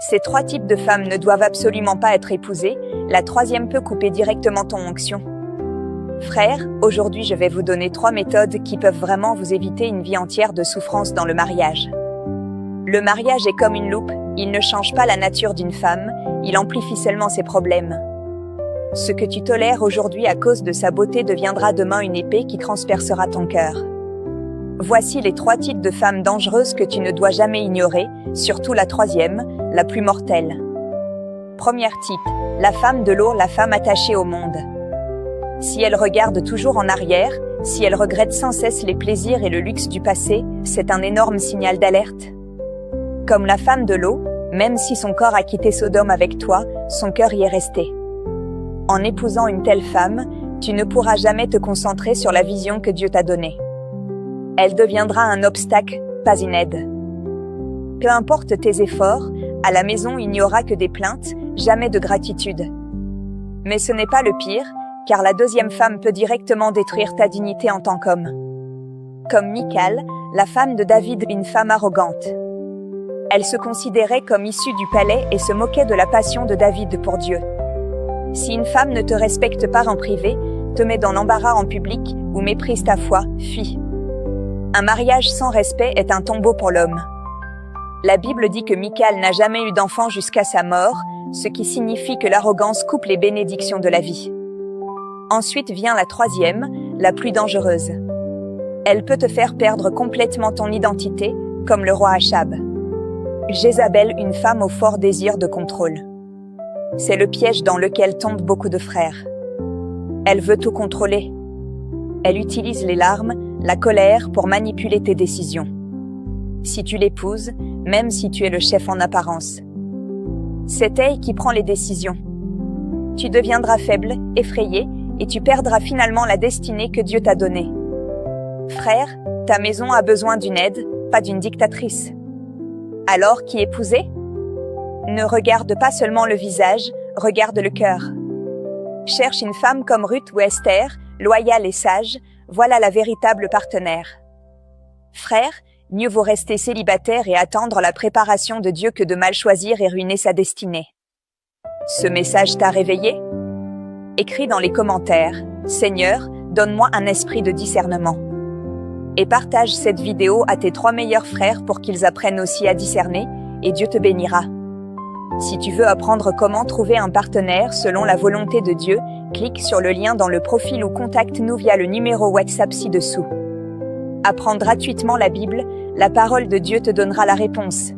Ces 3 types de femmes ne doivent absolument pas être épousées, la 3e peut couper directement ton onction. Frères, aujourd'hui je vais vous donner 3 méthodes qui peuvent vraiment vous éviter une vie entière de souffrance dans le mariage. Le mariage est comme une loupe, il ne change pas la nature d'une femme, il amplifie seulement ses problèmes. Ce que tu tolères aujourd'hui à cause de sa beauté deviendra demain une épée qui transpercera ton cœur. Voici les 3 types de femmes dangereuses que tu ne dois jamais ignorer, surtout la 3e, la plus mortelle. Premier type, la femme de l'eau, la femme attachée au monde. Si elle regarde toujours en arrière, si elle regrette sans cesse les plaisirs et le luxe du passé, c'est un énorme signal d'alerte. Comme la femme de l'eau, même si son corps a quitté Sodome avec toi, son cœur y est resté. En épousant une telle femme, tu ne pourras jamais te concentrer sur la vision que Dieu t'a donnée. Elle deviendra un obstacle, pas une aide. Peu importe tes efforts, à la maison il n'y aura que des plaintes, jamais de gratitude. Mais ce n'est pas le pire, car la 2e femme peut directement détruire ta dignité en tant qu'homme. Comme Michal, la femme de David, une femme arrogante. Elle se considérait comme issue du palais et se moquait de la passion de David pour Dieu. Si une femme ne te respecte pas en privé, te met dans l'embarras en public ou méprise ta foi, fuis. Un mariage sans respect est un tombeau pour l'homme. La Bible dit que Michal n'a jamais eu d'enfant jusqu'à sa mort, ce qui signifie que l'arrogance coupe les bénédictions de la vie. Ensuite vient la 3e, la plus dangereuse. Elle peut te faire perdre complètement ton identité, comme le roi Achab. Jézabel, une femme au fort désir de contrôle. C'est le piège dans lequel tombent beaucoup de frères. Elle veut tout contrôler. Elle utilise les larmes, la colère pour manipuler tes décisions. Si tu l'épouses, même si tu es le chef en apparence, c'est elle qui prend les décisions. Tu deviendras faible, effrayé, et tu perdras finalement la destinée que Dieu t'a donnée. Frère, ta maison a besoin d'une aide, pas d'une dictatrice. Alors, qui épouser? Ne regarde pas seulement le visage, regarde le cœur. Cherche une femme comme Ruth ou Esther, loyale et sage, voilà la véritable partenaire. Frère, mieux vaut rester célibataire et attendre la préparation de Dieu que de mal choisir et ruiner sa destinée. Ce message t'a réveillé? Écris dans les commentaires, Seigneur, donne-moi un esprit de discernement. Et partage cette vidéo à tes 3 meilleurs frères pour qu'ils apprennent aussi à discerner, et Dieu te bénira. Si tu veux apprendre comment trouver un partenaire selon la volonté de Dieu, clique sur le lien dans le profil ou contacte-nous via le numéro WhatsApp ci-dessous. Apprends gratuitement la Bible, la parole de Dieu te donnera la réponse.